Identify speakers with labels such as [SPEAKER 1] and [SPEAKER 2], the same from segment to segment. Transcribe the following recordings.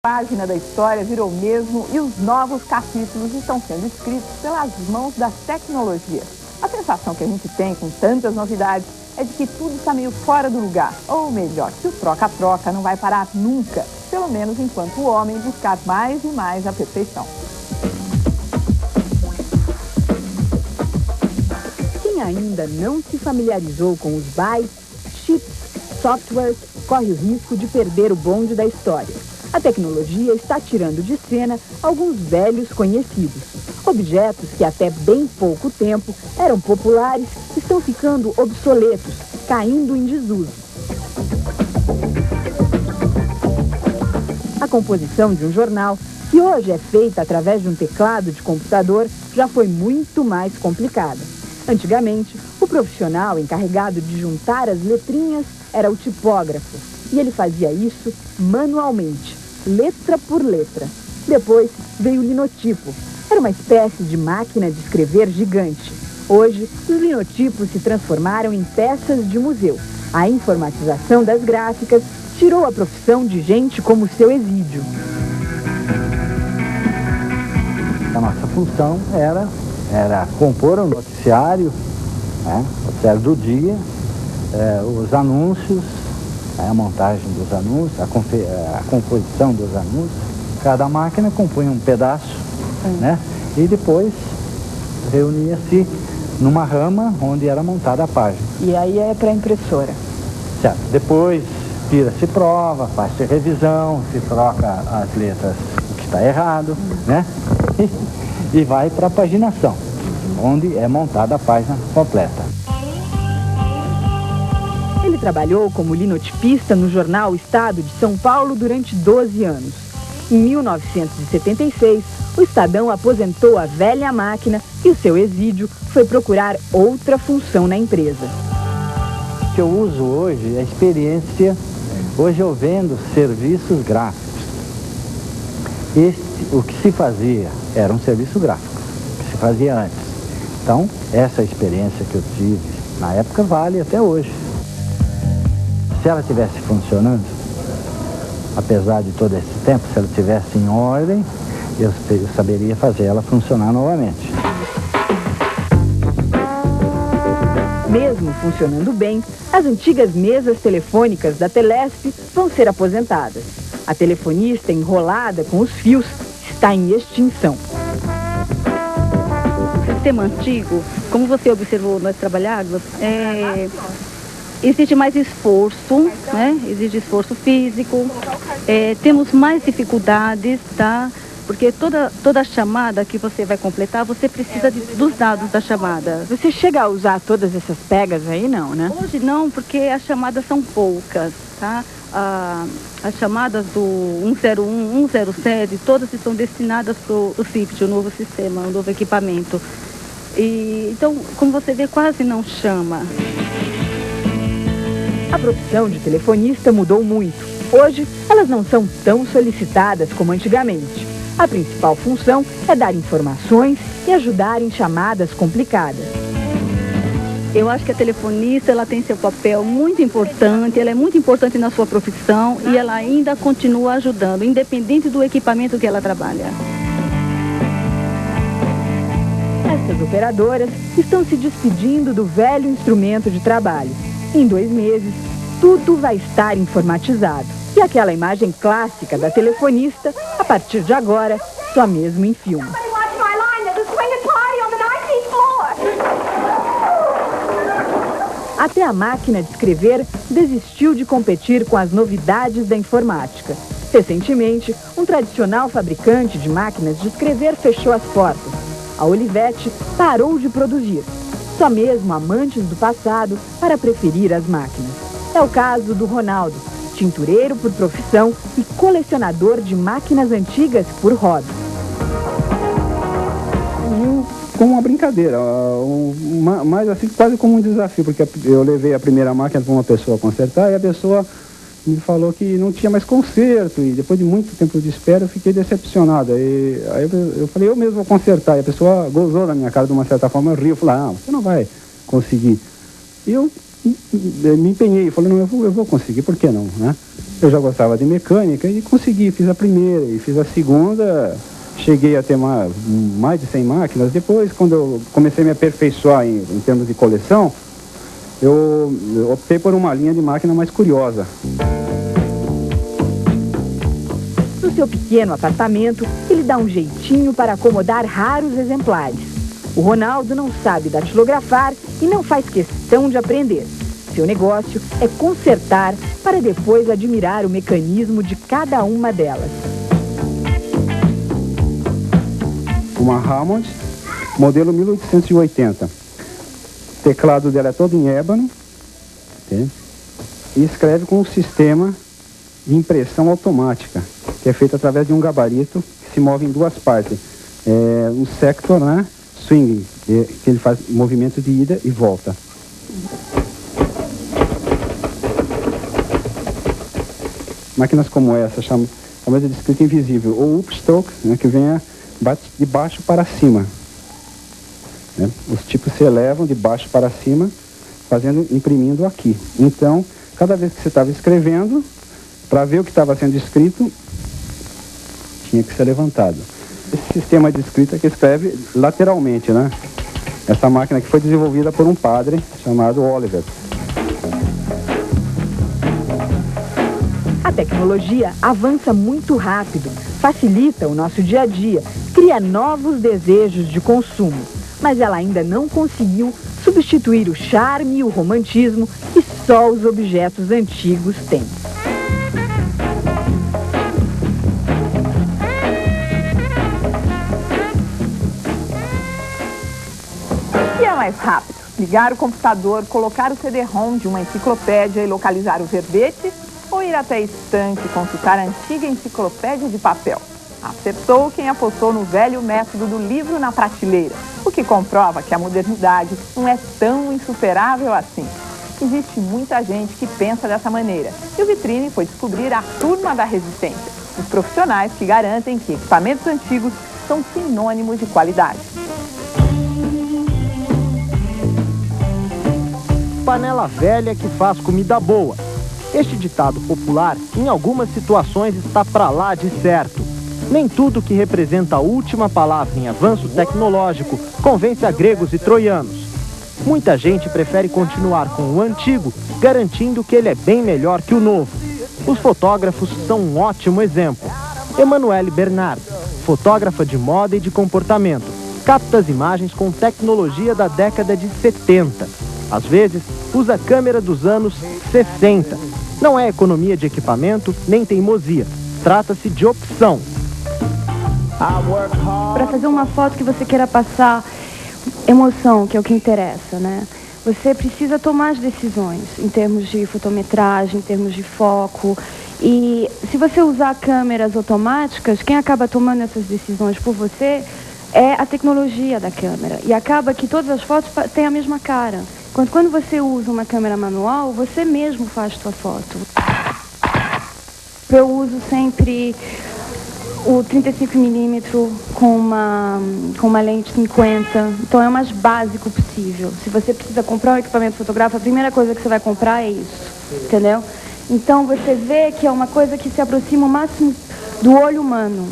[SPEAKER 1] Página da história virou mesmo e os novos capítulos estão sendo escritos pelas mãos da tecnologia. A sensação que a gente tem com tantas novidades é de que tudo está meio fora do lugar. Ou melhor, que o troca-troca não vai parar nunca, pelo menos enquanto o homem buscar mais e mais a perfeição. Quem ainda não se familiarizou com os bytes, chips, softwares, corre o risco de perder o bonde da história. A tecnologia está tirando de cena alguns velhos conhecidos. Objetos que até bem pouco tempo eram populares estão ficando obsoletos, caindo em desuso. A composição de um jornal, que hoje é feita através de um teclado de computador, já foi muito mais complicada. Antigamente, o profissional encarregado de juntar as letrinhas era o tipógrafo, e ele fazia isso manualmente, letra por letra. Depois veio o linotipo. Era uma espécie de máquina de escrever gigante. Hoje, os linotipos se transformaram em peças de museu. A informatização das gráficas tirou a profissão de gente como seu Exídio.
[SPEAKER 2] A nossa função era compor o noticiário, noticiário do dia, os anúncios, a montagem dos anúncios, a composição dos anúncios. Cada máquina compunha um pedaço, e depois reunia-se numa rama onde era montada a página.
[SPEAKER 1] E aí é para a impressora.
[SPEAKER 2] Certo. Depois tira-se prova, faz-se revisão, se troca as letras, o que está errado, e vai para a paginação, onde é montada a página completa.
[SPEAKER 1] Ele trabalhou como linotipista no jornal Estado de São Paulo durante 12 anos. Em 1976, o Estadão aposentou a velha máquina e o seu Exídio foi procurar outra função na empresa.
[SPEAKER 2] O que eu uso hoje é a experiência, hoje eu vendo serviços gráficos. O que se fazia era um serviço gráfico, que se fazia antes. Então, essa experiência que eu tive na época vale até hoje. Se ela estivesse funcionando, apesar de todo esse tempo, se ela estivesse em ordem, eu saberia fazer ela funcionar novamente.
[SPEAKER 1] Mesmo funcionando bem, as antigas mesas telefônicas da Telesp vão ser aposentadas. A telefonista enrolada com os fios está em extinção.
[SPEAKER 3] O sistema antigo, como você observou nós trabalharmos, exige mais esforço, exige esforço físico, temos mais dificuldades, porque toda chamada que você vai completar, você precisa dos dados da chamada.
[SPEAKER 1] Você chega a usar todas essas pegas aí, não, né?
[SPEAKER 3] Hoje não, porque as chamadas são poucas, As chamadas do 101, 107, todas estão destinadas para o CIPT, o novo sistema, o novo equipamento. Então, como você vê, quase não chama.
[SPEAKER 1] A profissão de telefonista mudou muito. Hoje, elas não são tão solicitadas como antigamente. A principal função é dar informações e ajudar em chamadas complicadas.
[SPEAKER 3] Eu acho que a telefonista ela tem seu papel muito importante, ela é muito importante na sua profissão e ela ainda continua ajudando, independente do equipamento que ela trabalha.
[SPEAKER 1] Essas operadoras estão se despedindo do velho instrumento de trabalho. Em 2 meses, tudo vai estar informatizado. E aquela imagem clássica da telefonista, a partir de agora, só mesmo em filme. Até a máquina de escrever desistiu de competir com as novidades da informática. Recentemente, um tradicional fabricante de máquinas de escrever fechou as portas. A Olivetti parou de produzir. Só mesmo amantes do passado para preferir as máquinas. É o caso do Ronaldo, tintureiro por profissão e colecionador de máquinas antigas por hobby.
[SPEAKER 4] Como uma brincadeira, mas assim quase como um desafio, porque eu levei a primeira máquina para uma pessoa consertar e a pessoa me falou que não tinha mais conserto e depois de muito tempo de espera eu fiquei decepcionado. Aí eu falei, eu mesmo vou consertar, e a pessoa gozou na minha cara de uma certa forma, eu ri, eu falei, você não vai conseguir. E eu me empenhei, falei, não, eu vou conseguir, por que não, Eu já gostava de mecânica e consegui, fiz a primeira e fiz a segunda. Cheguei a ter mais de 100 máquinas. Depois, quando eu comecei a me aperfeiçoar em termos de coleção, eu optei por uma linha de máquina mais curiosa.
[SPEAKER 1] No seu pequeno apartamento, ele dá um jeitinho para acomodar raros exemplares. O Ronaldo não sabe datilografar e não faz questão de aprender. Seu negócio é consertar para depois admirar o mecanismo de cada uma delas.
[SPEAKER 4] Uma Hammond, modelo 1880. O teclado dela é todo em ébano, okay? E escreve com um sistema de impressão automática, que é feito através de um gabarito que se move em duas partes. Um sector, né? Swing, que ele faz movimento de ida e volta. Máquinas como essa chamamos de escrita invisível, ou upstroke, né, que vem bate de baixo para cima. Né? Os tipos se elevam de baixo para cima, imprimindo aqui. Então, cada vez que você estava escrevendo, para ver o que estava sendo escrito, tinha que ser levantado. Esse sistema de escrita que escreve lateralmente, né? Essa máquina que foi desenvolvida por um padre chamado Oliver.
[SPEAKER 1] A tecnologia avança muito rápido, facilita o nosso dia a dia, cria novos desejos de consumo, mas ela ainda não conseguiu substituir o charme e o romantismo que só os objetos antigos têm.
[SPEAKER 5] O que é mais rápido? Ligar o computador, colocar o CD-ROM de uma enciclopédia e localizar o verbete? Ou ir até a estante e consultar a antiga enciclopédia de papel? Acertou quem apostou no velho método do livro na prateleira, o que comprova que a modernidade não é tão insuperável assim. Existe muita gente que pensa dessa maneira, e o Vitrine foi descobrir a turma da resistência, os profissionais que garantem que equipamentos antigos são sinônimos de qualidade.
[SPEAKER 6] Panela velha que faz comida boa. Este ditado popular, em algumas situações, está para lá de certo. Nem tudo que representa a última palavra em avanço tecnológico convence a gregos e troianos. Muita gente prefere continuar com o antigo, garantindo que ele é bem melhor que o novo. Os fotógrafos são um ótimo exemplo. Emanuele Bernard, fotógrafa de moda e de comportamento, capta as imagens com tecnologia da década de 70. Às vezes, usa câmera dos anos 60. Não é economia de equipamento, nem teimosia. Trata-se de opção.
[SPEAKER 7] Para fazer uma foto que você queira passar emoção, que é o que interessa, né? Você precisa tomar as decisões em termos de fotometragem, em termos de foco. E se você usar câmeras automáticas, quem acaba tomando essas decisões por você é a tecnologia da câmera. E acaba que todas as fotos têm a mesma cara. Quando você usa uma câmera manual, você mesmo faz sua foto. Eu uso sempre o 35mm com uma lente 50, então é o mais básico possível. Se você precisa comprar um equipamento fotográfico, a primeira coisa que você vai comprar é isso, entendeu? Então você vê que é uma coisa que se aproxima o máximo do olho humano.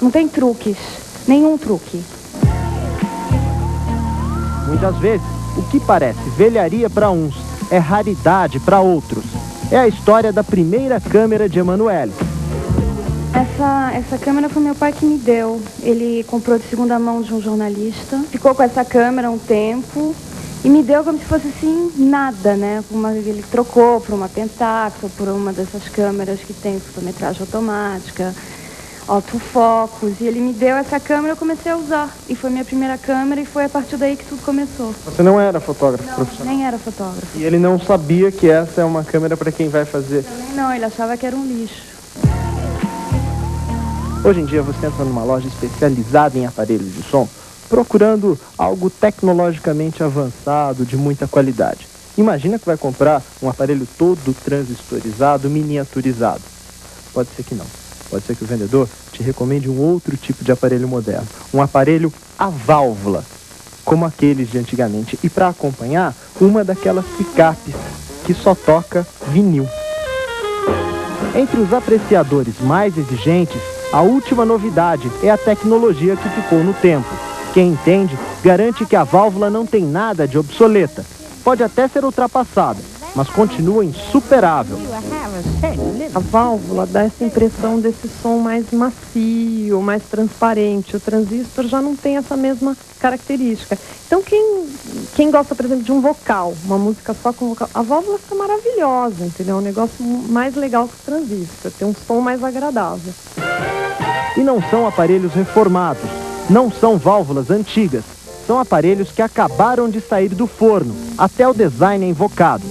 [SPEAKER 7] Não tem truques, nenhum truque.
[SPEAKER 6] Muitas vezes, o que parece velharia para uns é raridade para outros. É a história da primeira câmera de Emanuele.
[SPEAKER 7] Essa câmera foi meu pai que me deu. Ele comprou de segunda mão de um jornalista. Ficou com essa câmera um tempo e me deu como se fosse assim, nada, né? Ele trocou por uma Pentax ou por uma dessas câmeras que tem fotometragem automática, autofocos. E ele me deu essa câmera e eu comecei a usar. E foi minha primeira câmera e foi a partir daí que tudo começou.
[SPEAKER 6] Você não era fotógrafo profissional?
[SPEAKER 7] Nem era fotógrafo.
[SPEAKER 6] E ele não sabia que essa é uma câmera para quem vai fazer?
[SPEAKER 7] Também não, ele achava que era um lixo.
[SPEAKER 6] Hoje em dia você entra numa loja especializada em aparelhos de som, procurando algo tecnologicamente avançado, de muita qualidade. Imagina que vai comprar um aparelho todo transistorizado, miniaturizado. Pode ser que não. Pode ser que o vendedor te recomende um outro tipo de aparelho moderno. Um aparelho a válvula, como aqueles de antigamente. E para acompanhar, uma daquelas picapes que só toca vinil. Entre os apreciadores mais exigentes, a última novidade é a tecnologia que ficou no tempo. Quem entende, garante que a válvula não tem nada de obsoleta. Pode até ser ultrapassada, mas continua insuperável.
[SPEAKER 8] A válvula dá essa impressão desse som mais macio, mais transparente. O transistor já não tem essa mesma característica. Então quem gosta, por exemplo, de um vocal, uma música só com vocal, a válvula fica maravilhosa, entendeu? É um negócio mais legal que o transistor, tem um som mais agradável.
[SPEAKER 6] E não são aparelhos reformados, não são válvulas antigas, são aparelhos que acabaram de sair do forno, até o design é invocado.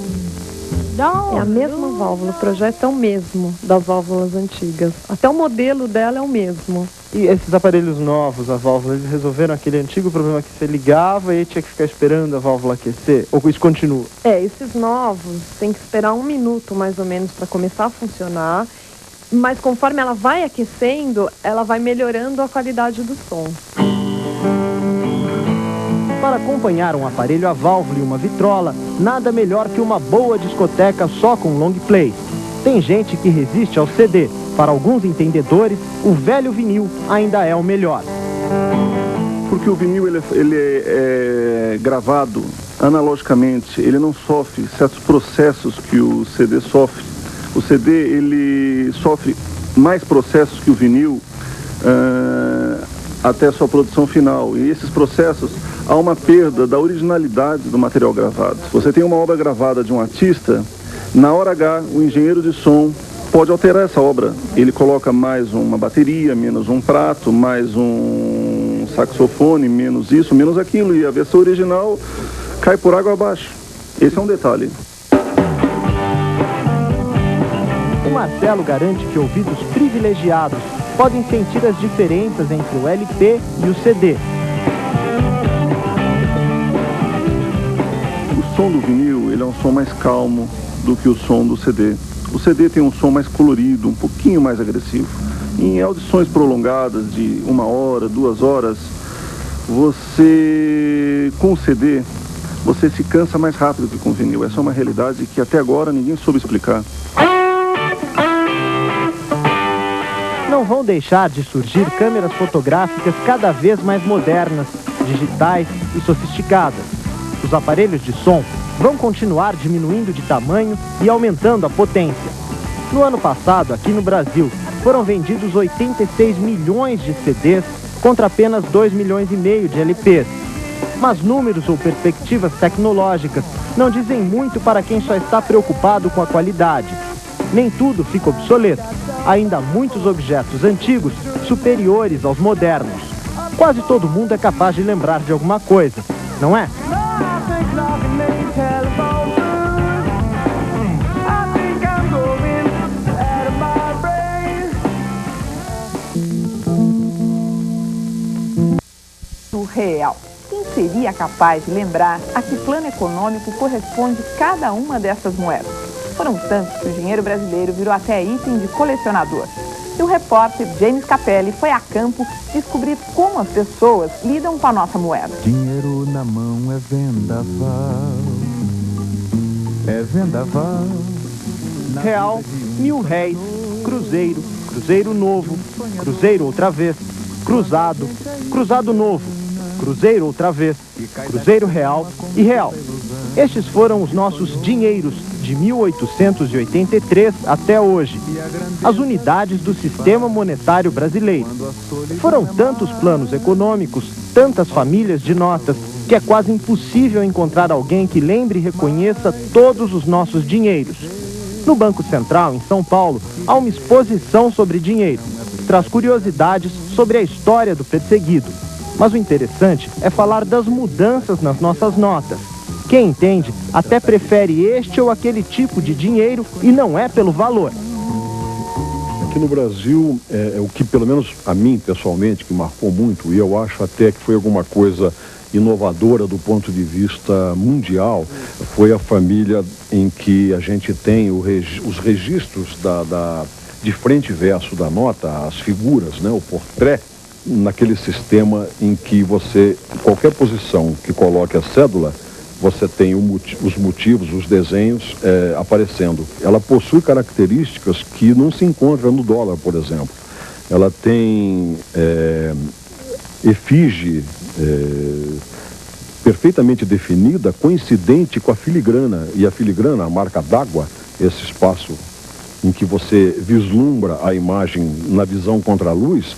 [SPEAKER 8] É a mesma válvula, o projeto é o mesmo das válvulas antigas. Até o modelo dela é o mesmo.
[SPEAKER 9] E esses aparelhos novos, a válvula, eles resolveram aquele antigo problema que você ligava e tinha que ficar esperando a válvula aquecer? Ou isso continua?
[SPEAKER 8] Esses novos tem que esperar 1 minuto mais ou menos para começar a funcionar. Mas conforme ela vai aquecendo, ela vai melhorando a qualidade do som.
[SPEAKER 6] Para acompanhar um aparelho a válvula e uma vitrola, nada melhor que uma boa discoteca só com long play. Tem gente que resiste ao CD. Para alguns entendedores, o velho vinil ainda é o melhor.
[SPEAKER 10] Porque o vinil ele é gravado analogicamente, ele não sofre certos processos que o CD sofre. O CD ele sofre mais processos que o vinil até a sua produção final. E esses processos, há uma perda da originalidade do material gravado. Você tem uma obra gravada de um artista, na hora H, o engenheiro de som pode alterar essa obra. Ele coloca mais uma bateria, menos um prato, mais um saxofone, menos isso, menos aquilo. E a versão original cai por água abaixo. Esse é um detalhe.
[SPEAKER 6] O Marcelo garante que ouvidos privilegiados podem sentir as diferenças entre o LP e o CD.
[SPEAKER 10] O som do vinil, ele é um som mais calmo do que o som do CD. O CD tem um som mais colorido, um pouquinho mais agressivo. Em audições prolongadas de 1 hora, 2 horas, com o CD, você se cansa mais rápido que com o vinil. Essa é uma realidade que até agora ninguém soube explicar.
[SPEAKER 6] Não vão deixar de surgir câmeras fotográficas cada vez mais modernas, digitais e sofisticadas. Os aparelhos de som vão continuar diminuindo de tamanho e aumentando a potência. No ano passado, aqui no Brasil, foram vendidos 86 milhões de CDs contra apenas 2,5 milhões de LPs. Mas números ou perspectivas tecnológicas não dizem muito para quem só está preocupado com a qualidade. Nem tudo fica obsoleto. Ainda há muitos objetos antigos superiores aos modernos. Quase todo mundo é capaz de lembrar de alguma coisa, não é?
[SPEAKER 5] No real, quem seria capaz de lembrar a que plano econômico corresponde cada uma dessas moedas? Foram tantos que o dinheiro brasileiro virou até item de colecionador. E o repórter James Capelli foi a campo descobrir como as pessoas lidam com a nossa moeda.
[SPEAKER 11] Dinheiro na mão é vendaval, é vendaval.
[SPEAKER 6] Real, R$1.000, cruzeiro, cruzeiro novo, cruzeiro outra vez, cruzado, cruzado novo, cruzeiro outra vez, cruzeiro real e real. Estes foram os nossos dinheiros de 1883 até hoje, as unidades do sistema monetário brasileiro. Foram tantos planos econômicos, tantas famílias de notas, que é quase impossível encontrar alguém que lembre e reconheça todos os nossos dinheiros. No Banco Central, em São Paulo, há uma exposição sobre dinheiro, que traz curiosidades sobre a história do perseguido. Mas o interessante é falar das mudanças nas nossas notas. Quem entende até prefere este ou aquele tipo de dinheiro e não é pelo valor.
[SPEAKER 12] Aqui no Brasil, o que pelo menos a mim pessoalmente, que marcou muito, e eu acho até que foi alguma coisa inovadora do ponto de vista mundial, foi a família em que a gente tem os registros de frente e verso da nota, as figuras, né, o portrait, naquele sistema em que você, qualquer posição que coloque a cédula, você tem os motivos, os desenhos aparecendo. Ela possui características que não se encontram no dólar, por exemplo. Ela tem efígie perfeitamente definida, coincidente com a filigrana. E a filigrana, a marca d'água, esse espaço em que você vislumbra a imagem na visão contra a luz,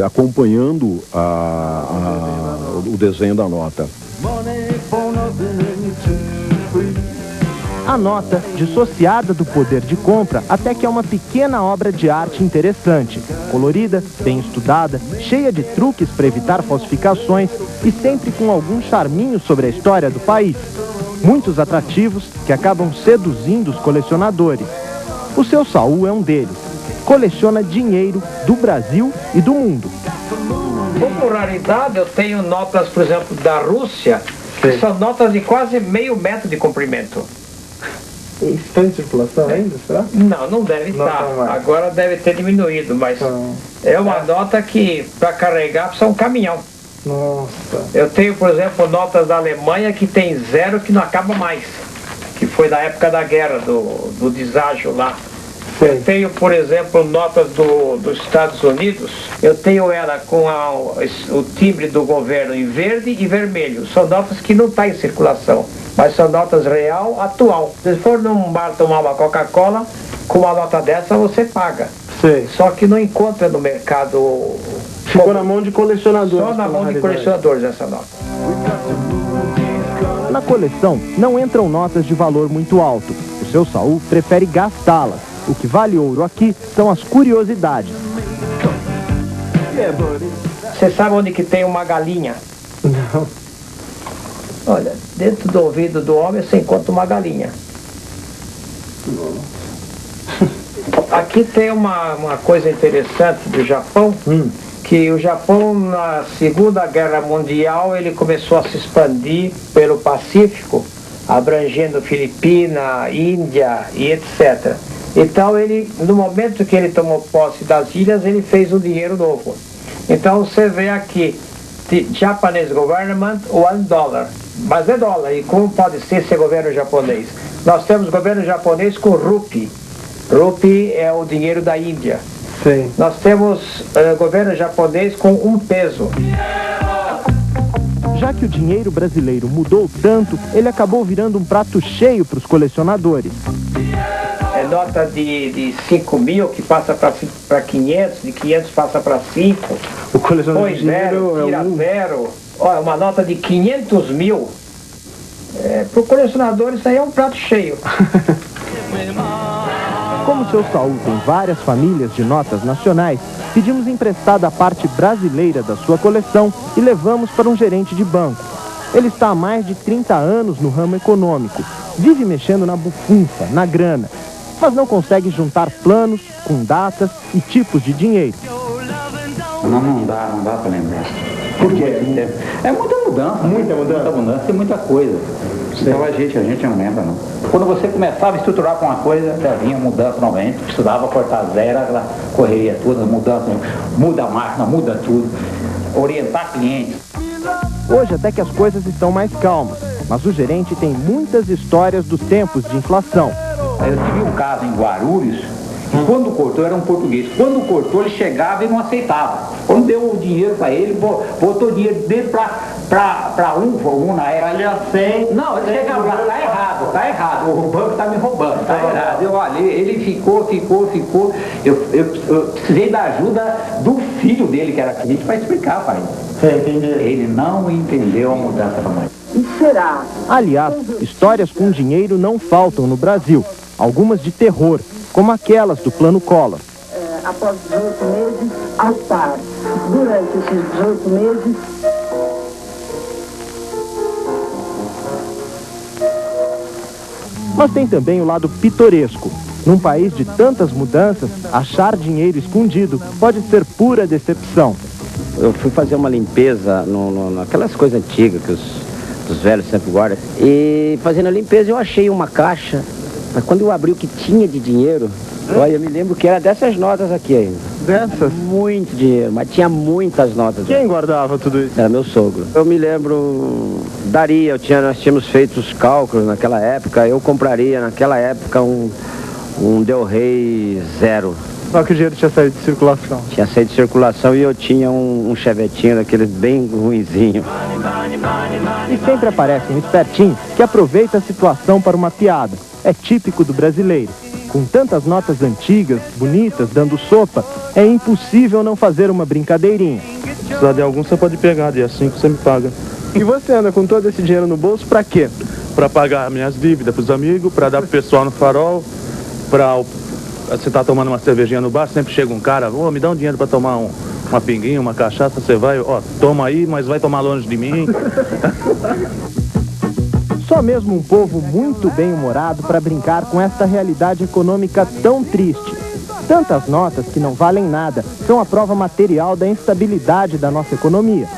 [SPEAKER 12] acompanhando o desenho da nota.
[SPEAKER 6] A nota, dissociada do poder de compra, até que é uma pequena obra de arte interessante, colorida, bem estudada, cheia de truques para evitar falsificações e sempre com algum charminho sobre a história do país. Muitos atrativos que acabam seduzindo os colecionadores. O seu Saul é um deles. Coleciona dinheiro do Brasil e do mundo.
[SPEAKER 13] Como raridade, eu tenho notas, por exemplo, da Rússia, que são notas de quase meio metro de comprimento.
[SPEAKER 9] Está em circulação ainda, será?
[SPEAKER 13] Não deve estar. Agora deve ter diminuído, mas é uma nota que, para carregar, precisa um caminhão.
[SPEAKER 9] Nossa.
[SPEAKER 13] Eu tenho, por exemplo, notas da Alemanha que tem zero, que não acaba mais. Que foi da época da guerra, do deságio lá. Eu tenho, por exemplo, notas dos Estados Unidos. Eu tenho ela com o timbre do governo em verde e vermelho. São notas que não estão em circulação, mas são notas real, atual. Se for num bar tomar uma Coca-Cola, com uma nota dessa você paga.
[SPEAKER 9] Sei.
[SPEAKER 13] Só que não encontra no mercado.
[SPEAKER 9] Ficou na mão de colecionadores.
[SPEAKER 13] Só na mão de colecionadores essa nota.
[SPEAKER 6] Na coleção não entram notas de valor muito alto. O seu Saul prefere gastá-las. O que vale ouro aqui são as curiosidades.
[SPEAKER 13] Você sabe onde que tem uma galinha?
[SPEAKER 9] Não.
[SPEAKER 13] Olha, dentro do ouvido do homem você encontra uma galinha. Aqui tem uma coisa interessante do Japão, que o Japão na Segunda Guerra Mundial ele começou a se expandir pelo Pacífico, abrangendo Filipinas, Índia e etc. Então ele, no momento que ele tomou posse das ilhas, ele fez um dinheiro novo. Então você vê aqui, Japanese Government, $1. Mas é dólar, e como pode ser esse governo japonês? Nós temos governo japonês com rupee. Rupee é o dinheiro da Índia.
[SPEAKER 9] Sim.
[SPEAKER 13] Nós temos governo japonês com 1 peso.
[SPEAKER 6] Já que o dinheiro brasileiro mudou tanto, ele acabou virando um prato cheio para os colecionadores.
[SPEAKER 13] É nota de 5 mil que passa para 500, de 500 passa para 5.
[SPEAKER 9] O colecionador de dinheiro
[SPEAKER 13] tira zero. Olha, uma nota de 500 mil. Para o colecionador isso aí é um prato cheio.
[SPEAKER 6] Como o seu Saul tem várias famílias de notas nacionais, pedimos emprestada a parte brasileira da sua coleção e levamos para um gerente de banco. Ele está há mais de 30 anos no ramo econômico, vive mexendo na bufunfa, na grana, mas não consegue juntar planos com datas e tipos de dinheiro.
[SPEAKER 2] Não dá para lembrar. Por quê? É muita mudança. Muita mudança e muita coisa. Então a gente não lembra, não. Quando você começava a estruturar com uma coisa, já vinha mudança novamente, precisava cortar zero, aquela correria toda, mudança, muda a máquina, muda tudo, orientar clientes.
[SPEAKER 6] Hoje até que as coisas estão mais calmas, mas o gerente tem muitas histórias dos tempos de inflação.
[SPEAKER 2] Eu tive um caso em Guarulhos, e quando cortou era um português. Quando cortou ele chegava e não aceitava. Quando deu o dinheiro para ele, botou o dinheiro dele para um na era. Não, ele chegava lá, tá errado, o banco tá me roubando, tá errado. Olha, ele ficou. Eu precisei da ajuda do filho dele, que era cliente, para explicar para ele. Ele não entendeu a mudança da mãe.
[SPEAKER 1] E será?
[SPEAKER 6] Aliás, histórias com dinheiro não faltam no Brasil. Algumas de terror, como aquelas do Plano Collor.
[SPEAKER 1] Após 18 meses, ao par. Durante esses 18 meses...
[SPEAKER 6] Mas tem também o lado pitoresco. Num país de tantas mudanças, achar dinheiro escondido pode ser pura decepção.
[SPEAKER 14] Eu fui fazer uma limpeza naquelas coisas antigas que os velhos sempre guardam. E fazendo a limpeza eu achei uma caixa. Mas quando eu abri o que tinha de dinheiro, olha, eu me lembro que era dessas notas aqui ainda.
[SPEAKER 9] Dessas?
[SPEAKER 14] Muito dinheiro, mas tinha muitas notas.
[SPEAKER 9] Quem guardava tudo isso?
[SPEAKER 14] Era meu sogro. Eu me lembro, nós tínhamos feito os cálculos naquela época, eu compraria naquela época um Del Rey 0.
[SPEAKER 9] Só que o dinheiro tinha saído de circulação.
[SPEAKER 14] Tinha saído de circulação e eu tinha um chevetinho daqueles bem ruinzinho.
[SPEAKER 6] E sempre aparece um espertinho que aproveita a situação para uma piada. É típico do brasileiro. Com tantas notas antigas, bonitas, dando sopa, é impossível não fazer uma brincadeirinha.
[SPEAKER 15] Se precisar de algum, você pode pegar, dia 5 você me paga.
[SPEAKER 9] E você anda com todo esse dinheiro no bolso pra quê?
[SPEAKER 15] Pra pagar minhas dívidas pros amigos, pra dar pro pessoal no farol, você tá tomando uma cervejinha no bar, sempre chega um cara, me dá um dinheiro pra tomar uma pinguinha, uma cachaça, você vai, toma aí, mas vai tomar longe de mim.
[SPEAKER 6] Só mesmo um povo muito bem-humorado para brincar com esta realidade econômica tão triste. Tantas notas que não valem nada são a prova material da instabilidade da nossa economia.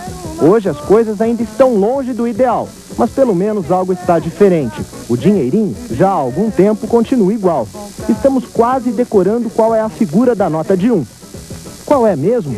[SPEAKER 6] Hoje as coisas ainda estão longe do ideal, mas pelo menos algo está diferente. O dinheirinho, já há algum tempo, continua igual. Estamos quase decorando qual é a figura da nota de 1. Qual é mesmo?